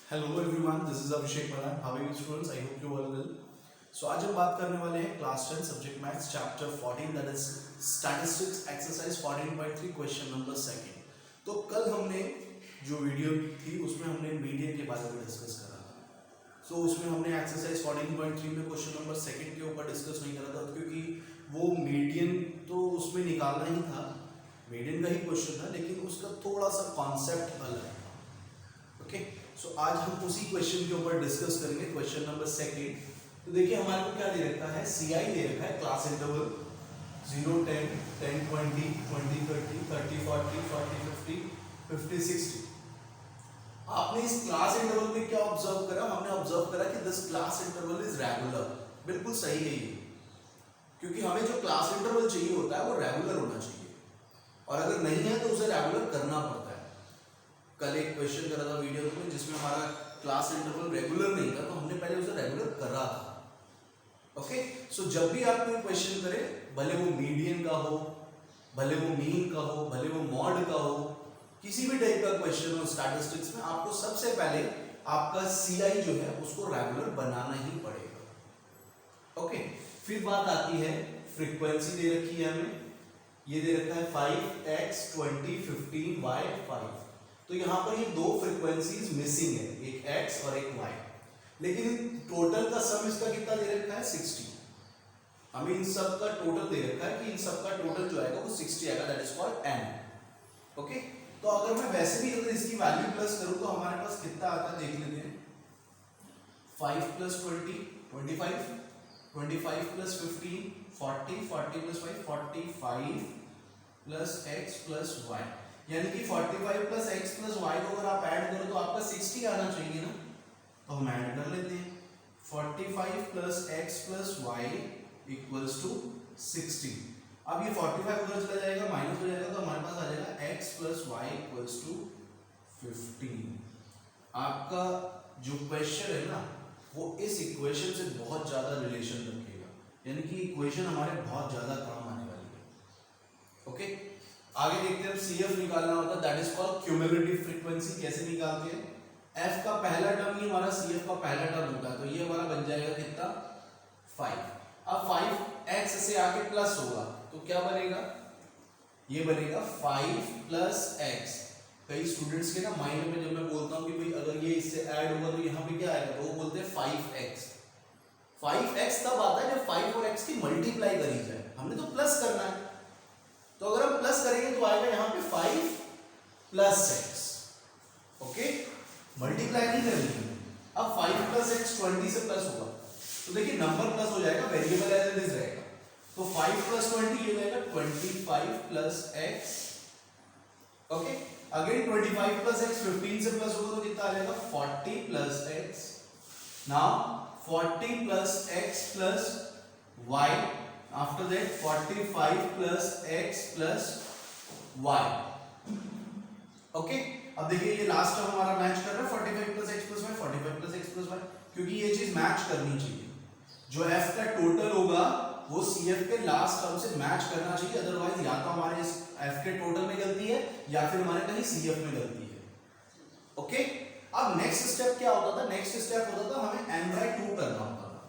Hello everyone, this is Abhishek Malan. How are you students? I hope you all well. So आज हम बात करने वाले हैं class 10 subject maths chapter 14 that is statistics exercise 14.3 question number 2। तो कल हमने जो वीडियो थी उसमें हमने मीडियन के बारे में डिस्कस करा था। सो उसमें हमने एक्सरसाइज 14.3 में क्वेश्चन नंबर 2 के ऊपर डिस्कस नहीं करा था क्योंकि वो मीडियन तो उसमें निकालना ही था, मीडियन का ही क्वेश्चन था, लेकिन उसका थोड़ा सा कॉन्सेप्ट अलग है। ओके, सो आज हम उसी क्वेश्चन के ऊपर डिस्कस करेंगे, क्वेश्चन नंबर 2। तो देखिए हमारे को क्या दे रखा है, सीआई दे रखा है, क्लास इंटरवल 0 10 10 20 20 30 30 40 40 50 50 60। आपने इस क्लास इंटरवल में क्या ऑब्जर्व करा? हमने ऑब्जर्व करा कि this class interval is regular. बिल्कुल सही है ये, क्योंकि हमें जो क्लास इंटरवल चाहिए होता है वो रेगुलर होना चाहिए, और अगर नहीं है तो उसे रेगुलर करना पड़ता है। कल एक क्वेश्चन करा था वीडियो में जिसमें हमारा क्लास इंटरवल रेगुलर नहीं था, तो हमने पहले उसे रेगुलर करा था। ओके, सो जब भी आप कोई क्वेश्चन करें, भले वो मीडियन का हो, भले वो मीन का हो, भले वो मॉड का हो, किसी भी टाइप का क्वेश्चन हो स्टैटिस्टिक्स में, आपको सबसे पहले आपका सीआई जो है उसको रेगुलर बनाना ही पड़ेगा। ओके, फिर बात आती है फ्रीक्वेंसी दे रखी है हमें, ये दे रखा है 5x 20 15 y 5। तो यहां पर ये दो फ्रीक्वेंसीज मिसिंग है, एक x और एक y, लेकिन टोटल का सम इसका कितना दे रखा है 60। हमें इन सब का टोटल दे रखा है कि इन सब का टोटल जो आएगा वो 60 आएगा, that is called n। Okay, तो अगर मैं वैसे भी अगर इसकी वैल्यू प्लस करूं तो हमारे पास कितना आता है देख लेते हैं। 5 + 20 25, 25 + 15 40, 40 + 5 45 + x + y, यानी कि 45 + x + y को अगर आप ऐड करो तो आपका 60 आना चाहिए ना, तो हम ऐड कर लेते हैं। 45 + x + y = 60। अब ये 45 उधर चला जाएगा, माइनस हो जाएगा, तो हमारे पास आ जाएगा x + y = 15। आपका जो क्वेश्चन है ना वो इस इक्वेशन से बहुत ज्यादा रिलेशन रखेगा, यानी कि इक्वेशन हमारे बहुत ज्यादा काम आने वाली है। ओके, आगे देखते हैं CF निकालना होता है, that is called cumulative frequency. कैसे निकालते हैं? F का पहला टर्म ही हमारा CF का पहला टर्म होता है, तो ये हमारा बन जाएगा कितना 5। अब 5x से आके प्लस होगा तो क्या बनेगा? ये बनेगा 5 + x। कई स्टूडेंट्स के ना माइंड में जब मैं बोलता हूँ कि भाई अगर ये इससे ऐड होगा तो यहाँ पे क्या आएगा, तो वो बोलते हैं 5x। 5x तब आता है जब 5 और x की मल्टीप्लाई करी जाए, हमने तो प्लस करना है, तो अगर हम प्लस करेंगे तो आएगा यहाँ पे 5 + x। ओके, मल्टीप्लाई नहीं करेंगे। अब 5 + x 20 से प्लस होगा, तो देखिए नंबर प्लस हो जाएगा, वेरिएबल एज इट इज रहेगा, तो 5 + 20 ये हो जाएगा 25 + x। ओके, अगेन 25 + x 15 से प्लस होगा तो कितना आ जाएगा 40 + x। Now 40 + x + y, after that 45 + x + y। Okay, अब देखिए ये लास्ट टर्म हमारा मैच कर रहा है 45 + x + y 45 + x + y, क्योंकि ये चीज मैच करनी चाहिए। जो f का टोटल होगा वो CF के लास्ट टर्म से मैच करना चाहिए, अदरवाइज या तो हमारे इस f के टोटल में गलती है या फिर हमारे कहीं CF में गलती है। ओके, अब नेक्स्ट स्टेप क्या होता था? नेक्स्ट स्टेप होता था हमें n/2 करना होता था।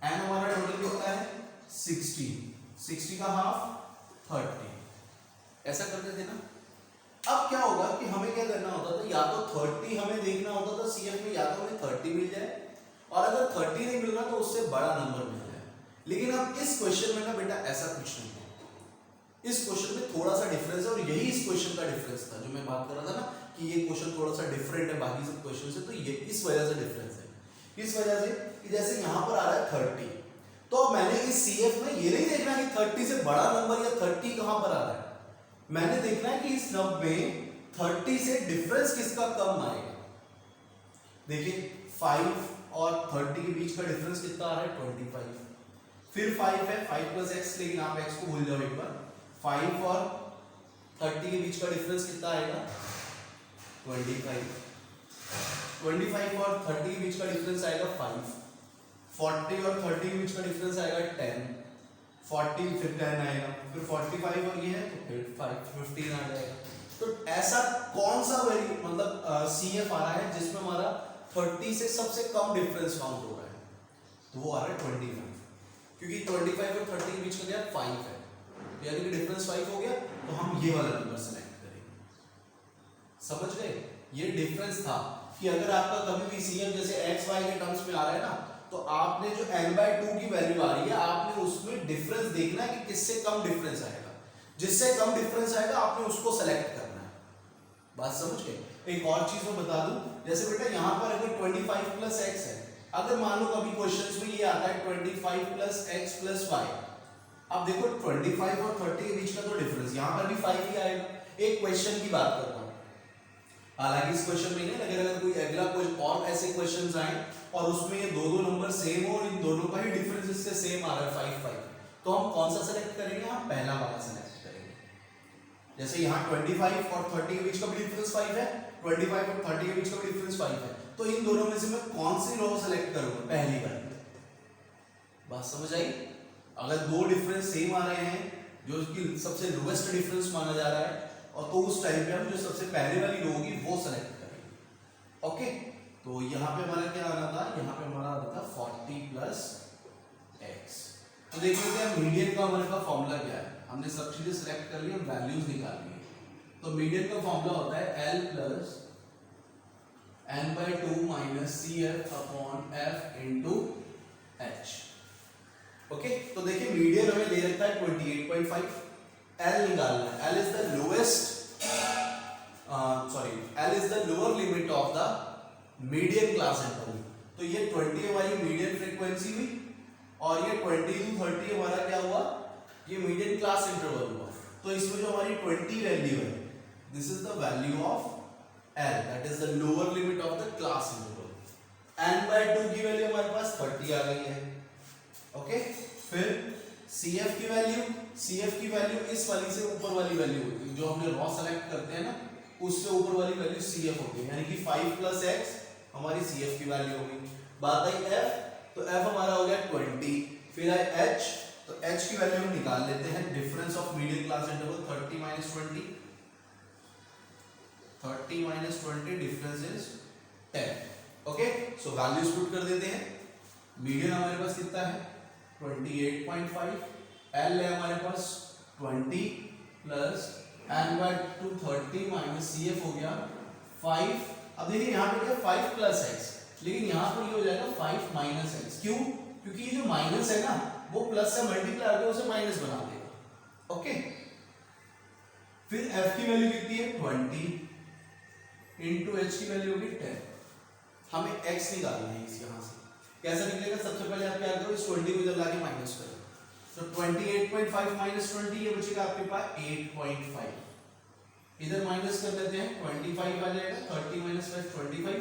n हमारा टोटल कितना है 60, 60 का हाफ 30, ऐसा करते थे ना। अब क्या होगा कि हमें क्या करना होता था, या तो 30 हमें देखना होता था CF में, या तो हमें 30 मिल जाए, और अगर 30 नहीं मिल रहा तो उससे बड़ा नंबर मिल जाए। लेकिन अब इस क्वेश्चन में ना बेटा ऐसा कुछ नहीं है, इस क्वेश्चन में थोड़ा सा डिफरेंस है, और यही इस क्वेश्चन का डिफरेंस था जो मैं बात कर रहा था ना कि ये क्वेश्चन थोड़ा सा डिफरेंट है बाकी सब क्वेश्चन से, तो ये इस वजह से डिफरेंस है। इस वजह से कि जैसे यहां पर आ रहा है 30, तो अब मैंने इस CF में ये नहीं देखना कि 30 से बड़ा नंबर या 30 कहां पर आ रहा है, मैंने देखना है कि इस नंबर में 30 से डिफरेंस किसका कम आएगा। देखिए 5 और 30 के बीच का डिफरेंस कितना आ रहा है 25, फिर 5 है 5 + x, लेकिन आप x को भूल जाओ एक बार। 5 और 30 के बीच का डिफरेंस कितना आएगा 25, 25 और 30 के बीच का डिफरेंस आएगा 5, 40 और 30 के बीच का डिफरेंस आएगा 10, 40 फिर 10 आएगा, फिर 45 और ये है तो फिर 15 आ जाएगा। तो ऐसा कौन सा वैल्यू मतलब CF आ रहा है जिसमें हमारा 30 से सबसे कम डिफरेंस काउंट हो रहा है, तो वो आ रहा है 25, क्योंकि 25 और 30 के बीच का क्या 5 है, यानी कि डिफरेंस 5 हो गया, तो हम ये वाला नंबर सेलेक्ट करेंगे। समझ गए? ये डिफरेंस था कि अगर आपका कभी भी CF जैसे XY के टर्म्स में आ रहा है ना, तो आपने जो n/2 की वैल्यू आ रही है, आपने उसमें डिफरेंस देखना है कि किससे कम डिफरेंस आएगा, जिससे कम डिफरेंस आएगा आपने उसको सेलेक्ट करना है। बात समझ गए? एक और चीज मैं बता दूं, जैसे बेटा यहाँ पर अगर 25 प्लस x है, अगर मान लो कभी क्वेश्चंस में ये आता है 25 प्लस x प्लस y, अब देखो 25 और 30 के बीच का तो डिफरेंस यहाँ पर भी 5 ही आएगा। एक क्वेश्चन की बात कर रहा हूँ, हालांकि इस क्वेश्चन में नहीं, लेकिन अगर कोई अगला कोई और ऐसे क्वेश्चंस आए और उसमें ये दो नंबर सेम हो और इन दोनों का ही डिफरेंस इससे सेम आ रहा है 5 5, तो हम कौन सा सेलेक्ट करेंगे? हम पहला वाला सेलेक्ट करेंगे। जैसे यहाँ 25 और 30 के बीच का भी डिफरेंस 5 है, 25 और 30 के बीच का भी डिफरेंस 5 है, तो इन दोनों में से मैं कौन सी रो सेलेक्ट करूंगा? पहली वाली। बात समझ आई? अगर दो डिफरेंस सेम आ रहे हैं, जो कि सबसे लोएस्ट डिफरेंस माना जा रहा है, और तो उस टाइम पे हम जो सबसे पहले वाली रो होगी वो सेलेक्ट करेंगे। ओके, तो यहाँ पे हमारा क्या आना था? यहाँ पे हमारा आना था 40 प्लस x। तो देख लेते हैं मीडियन का हमारे पास फॉर्मूला क्या है। हमने सब चीजें सेलेक्ट कर ली, हम वैल्यूज निकाल ली। तो मीडियन का फॉर्मूला होता है L plus n/2 minus CF upon F into H। Okay, तो देखिए मीडियन हमें दे रखा है 28.5, L निकालना है। L is the lowest L is the lower limit of the median class interval. तो ये 20 हमारी मीडियन फ्रीक्वेंसी हुई, और ये 20 to 30 हमारा क्या हुआ? ये मीडियन क्लास इंटरवल हुआ। तो इसमें जो हमारी 20 वैल्यू है, this is the value of L, that is the lower limit of the class interval. n/2 की वैल्यू हमारे पास 30 आ गई है। ओके, फिर CF की वैल्यू इस वाली से ऊपर वाली वैल्यू होती है, जो हमने रॉ सेलेक्ट करते हैं ना, उससे ऊपर वाली वैल्यू CF होती है, यानी कि 5 प्लस x हमारी CF की वैल्यू होगी। बात आई F, तो F हमारा हो गया 20, फिर आई H, तो H की वैल्यू हम निकाल लेते हैं। Difference of median class interval 30 minus 20, 30 minus 20 difference is 10। Okay, so values put कर देते हैं। मीडियन हमारे पास कितना है? 28.5, L है हमारे पास 20 प्लस n/2 30 माइनस CF हो गया 5। अब देखिए यहाँ पे क्या 5 प्लस x, लेकिन यहाँ पर ये हो जाएगा 5 माइनस x। क्यों? क्योंकि ये जो माइनस है ना, वो प्लस से मल्टीप्लाई होकर उसे माइनस बना देगा। ओके, फिर f की वैल्यू कितनी है? 20 इंटू h की वैल्यू होगी 10। हमें x निकालना है इस यहाँ से। कैसा निकलेगा? सबसे पहले आप क्या करो, इस 20 को इधर लाके माइनस करो, तो 28.5 माइनस 20 ये बचेगा आपके पास 8.5। इधर माइनस कर लेते हैं, 25 आ जाएगा, 30 minus 5 25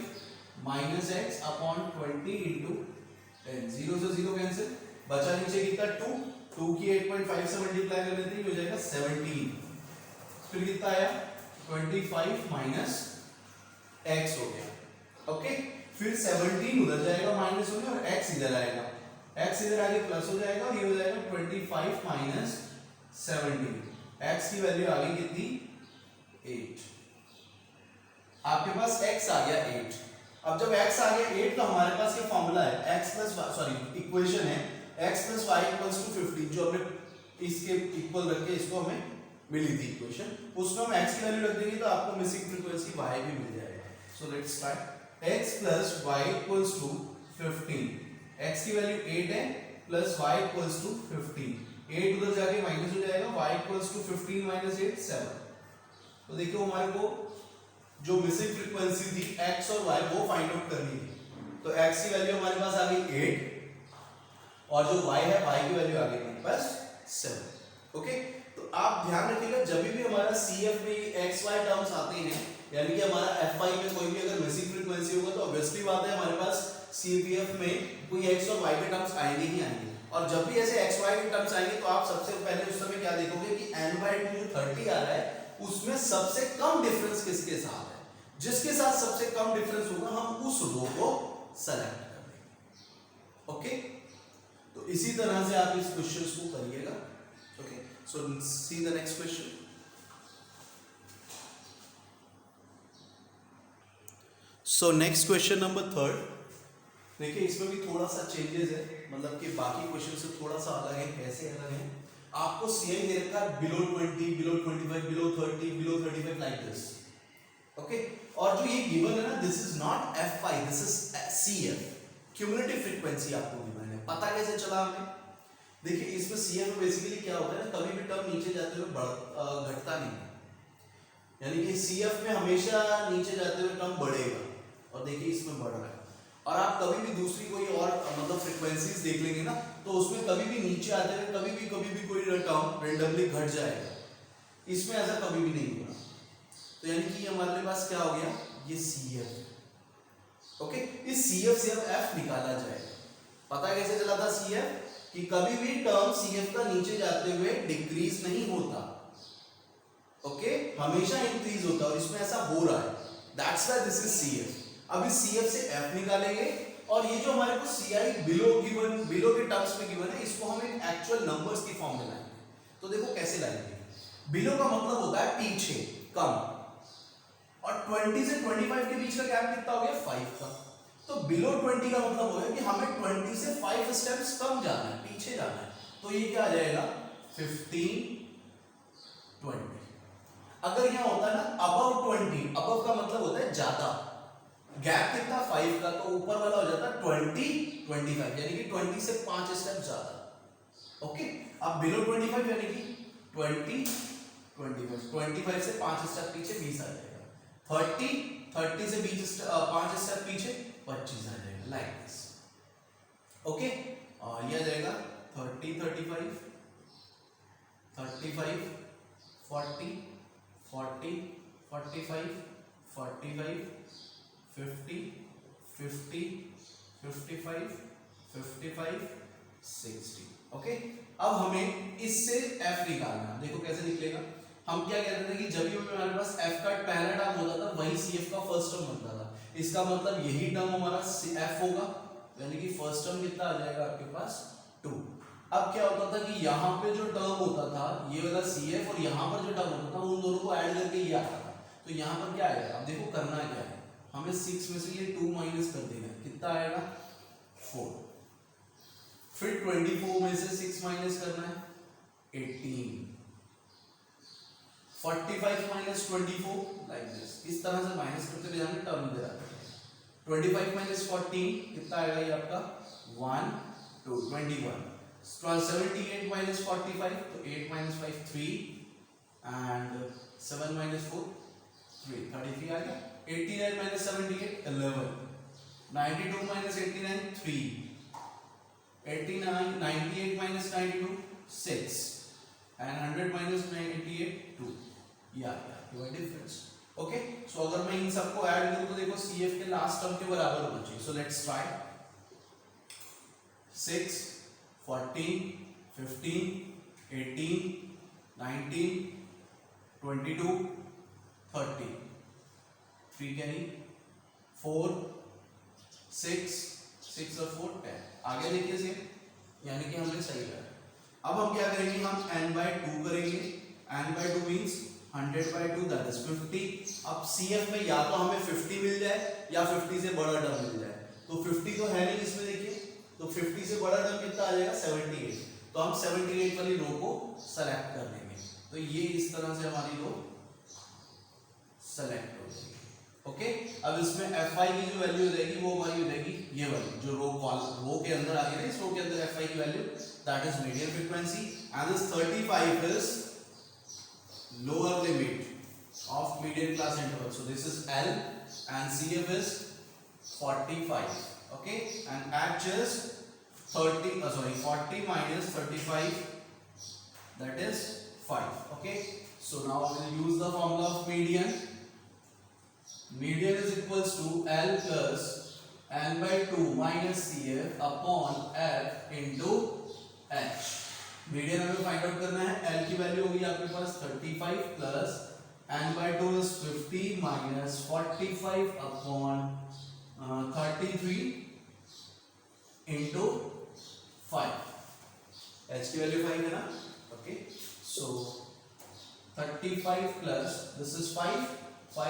minus x upon 20 into 10, 0 से 0 कैंसिल, बचा नीचे कितना 2 की 8.5 से मल्टीप्लाई कर लेते हैं, हो जाएगा 17। फिर कितना आया? 25 माइनस x हो गया। ओके, फिर 17 उधर जाएगा माइनस होने, और x इधर आएगा, x इधर आगे प्लस हो जाएगा, और ये हो जाएगा 25 माइनस 17। x की वैल्यू आ गई कितनी? 8। आपके पास x आ गया 8। अब जब x आ गया 8, तो हमारे पास ये फॉर्मूला है x प्लस इक्वेशन है x plus Y equals to 15, जो हमने इसके इक्वल रख के इसको हमें मिली थी इक्वेशन, उसमें हम x की वैल्यू रख देंगे तो आपको मिसिंग फ्रीक्वेंसी y भी मिल जाएगा। So let's start. x plus y equals to 15, x की वैल्यू 8 है, प्लस y इक्वल्स टू 15, 8 उधर जाके माइनस हो जाएगा, y इक्वल्स टू 15 माइनस 8 7। तो देखिए हमारे को जो मिसिंग फ्रीक्वेंसी थी x और y वो फाइंड आउट करनी थी। तो x की वैल्यू हमारे पास आ गई 8, और जो y है y की वैल्यू आ गई हमारे पास 7। ओके, तो आप ध्यान रखिएगा जब भी हमारा CF में xy टर्म्स आते हैं, यानी कि हमारा FI में कोई भी अगर मिसिंग फ्रीक्वेंसी होगा, तो ऑब्वियसली बात है हमारे पास CPF में कोई x और y के टर्म्स आएंगे ही आएंगे। और जब भी ऐसे xy के टर्म्स आएंगे, तो आप सबसे पहले उस समय क्या देखोगे कि n/2 जो 30 आ रहा है, उसमें सबसे कम डिफरेंस किसके साथ है। जिसके साथ सबसे कम डिफरेंस होगा, हम उस रो को सेलेक्ट कर देंगे। ओके, तो इसी तरह से आप इस क्वेश्चन को करिएगा। Okay, so see the next question. So next question number third, देखिए इसमें भी थोड़ा सा चेंजेस है, मतलब कि बाकी क्वेश्चन से थोड़ा सा अलग है। कैसे अलग है? आपको सीआई दे रखा है below 20, below 25, below 30, below 35 like this. Okay, और जो ये गिवन है ना, this is not F5, this is CF, cumulative frequency आपको गिवन है। पता कैसे चला हमें? देखिए इसमें CF में बेसिकली क्या होता है ना, कभी भी टर्म नीचे जाते हुए घटता नहीं है, यानी कि CF में हमेशा नीचे जाते हुए टर्म बढ़ेगा, और देखिए इसमें बढ़ रहा है। और आप कभी भी दूसरी कोई और मतलब फ्रीक्वेंसीज देख लेंगे ना, तो उसमें कभी भी नीचे आते हुए कभी भी कोई टर्म रेंडमली घट जाएगा। इसमें ऐसा कभी भी नहीं होगा। तो यानी कि हमारे पास क्या हो गया, ये CF। ओके, इस CF से अब F निकाला जाएगा। पता कैसे चला था CF? कि कभी भी टर्म CF का नीचे जाते हुए डिक्रीज नहीं होता, ओके, हमेशा इंक्रीज होता है, और इसमें ऐसा हो रहा है। That's why this is CF। अब इस CF से F निकालेंगे, और ये जो हमारे को CI बिलो के टर्म्स में गिवन है, इसको हम एक एक्चुअल नंबर्स की फॉर्म में लाएंगे। तो देखो कैसे लाएंगे। बिलो का मतलब होता है पीछे, कम, और 20 से 25 के बीच का गैप कितना हो गया, 5 का। तो बिलो 20 का मतलब होगा कि हमें 20 से 5 स्टेप्स कम जाना है, पीछे जाना है। तो ये क्या आ जाएगा, 15, 20। अगर यहां होता है ना अबव 20, अबव का मतलब होता है ज्यादा, गैप कितना 5 का, तो ऊपर वाला हो जाता है 20, 25, यानी कि 20 से 5 स्टेप ज्यादा। ओके, अब बिलो 25 यानी कि 20, 25 से 5 स्टेप पीछे 20 आ जाएगा। 30 से 5 स्टेप पीछे 25 आ जाएगा, लाइक दिस। ओके, और ये आ जाएगा 30, 35, 35, 40, 40, 45, 45, 50, 50, 55, 55, 60। ओके, अब हमें इससे F निकालना है। देखो कैसे निकलेगा। हम क्या कहते थे कि जब भी हमारे पास F का पहला टर्म होता था, वही CF का फर्स्ट टर्म बनता था। इसका मतलब यही टर्म हमारा F होगा, यानी कि फर्स्ट टर्म कितना आ जाएगा आपके पास, 2। अब क्या होता था कि यहाँ पे जो टर्म होता था ये वाला CF, और यहाँ पर जो टर्म होता था उन दोनों को ऐड करके ये आता था। तो यहाँ पर क्या आएगा, अब देखो करना क्या है, हमें 6 में से ये 2 माइनस कर देना है, कितना आएगा, 4। फिर 24 में से 6 माइनस करना है, 18। 45 माइनस 24, लाइक दिस, इस तरह से माइनस करते जाएंगे, टर्म इधर आता है। 25 माइनस 14 कितना आएगा ये आपका, 1, 2, 21। 78 माइनस 45, तो 8 माइनस 5, 3, एंड 7 माइनस 4, 3, 33 आ गया। 89 minus 78, 11। 92 minus 89, 3। 98 minus 92, 6, and 100 minus 98, 2। या डिफरेंस। ओके, सो अगर मैं इन सबको ऐड करूं तो देखो CF के लास्ट टर्म के बराबर होना चाहिए। So let's try. 6, 14, 15, 18, 19, 22, 30, 3 कैरी, 4, 6 और 4, 10। आगे देखिए से, यानी कि हमने सही करा। अब हम क्या करेंगे, हम n/2 करेंगे। n/2 means 100/2, that is 50। अब CF में या तो हमें 50 मिल जाए या 50 से बड़ा टर्म मिल जाए। तो 50 तो है नहीं इसमें, देखिए, तो 50 से बड़ा टर्म कितना आ जाएगा, 78। तो हम 78 वाली रो को सेलेक्ट कर लेंगे। तो ये इस तरह से हमारी रो सेलेक्ट हो जाएगी। ओके, अब इसमें Fi की जो वैल्यू हो जाएगी वो हमारी हो जाएगी ये वाली, जो रो के अंदर आ गई ना, इस रो के अंदर Fi की value, that is median frequency, and this 35 is lower limit of median class interval. So this is L, and CF is 45. Okay, and at just 40 minus 35, that is 5. Okay, so now I will use the formula of median. Median is equals to L plus n/2 minus CF upon F into H. Median हमें find out करना है। L की value होगी आपके पास 35 plus n/2 is 50 minus 45 upon 33 into 5। H की value 5 है ना। Okay, so 35 plus this is 5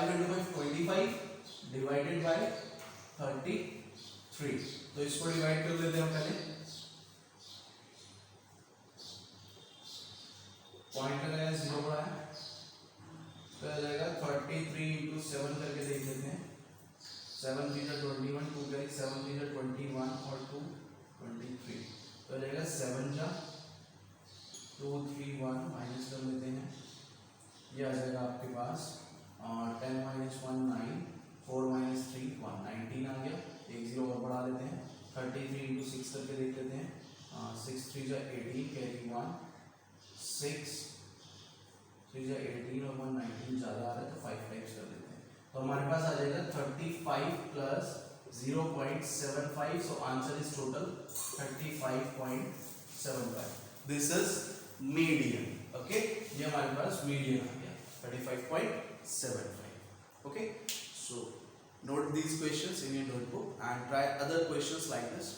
into 5 25 divided by 33। तो इसको डिवाइड कर लेते हैं हम पहले, पॉइंट लगाया 0 बढ़ाया, तो आ जाएगा 33 इंटू 7 करके देख लेते हैं। 7 3 21, 2 गई 7 3 21 और 2 23, तो आ जाएगा 7 जा 2 3 1 माइनस कर लेते हैं, ये आ जाएगा आपके पास 10 माइनस 1 9, 4 माइनस 3 1, 19 आ गया। एक जीरो और बढ़ा लेते हैं, 33 इंटू 6 करके देख लेते हैं, 6 3 जा 18 कैरी 1, 6 3 जा 18 और 1 19 ज़्यादा आ रहा है तो 5 टाइम्स कर लेते हैं, तो हमारे पास आ जाएगा 35 plus 0.75, so answer is total 35.75। This is median, okay, ये हमारे पास मीडियन आ गया 35.75, okay. So note these questions in your notebook and try other questions like this.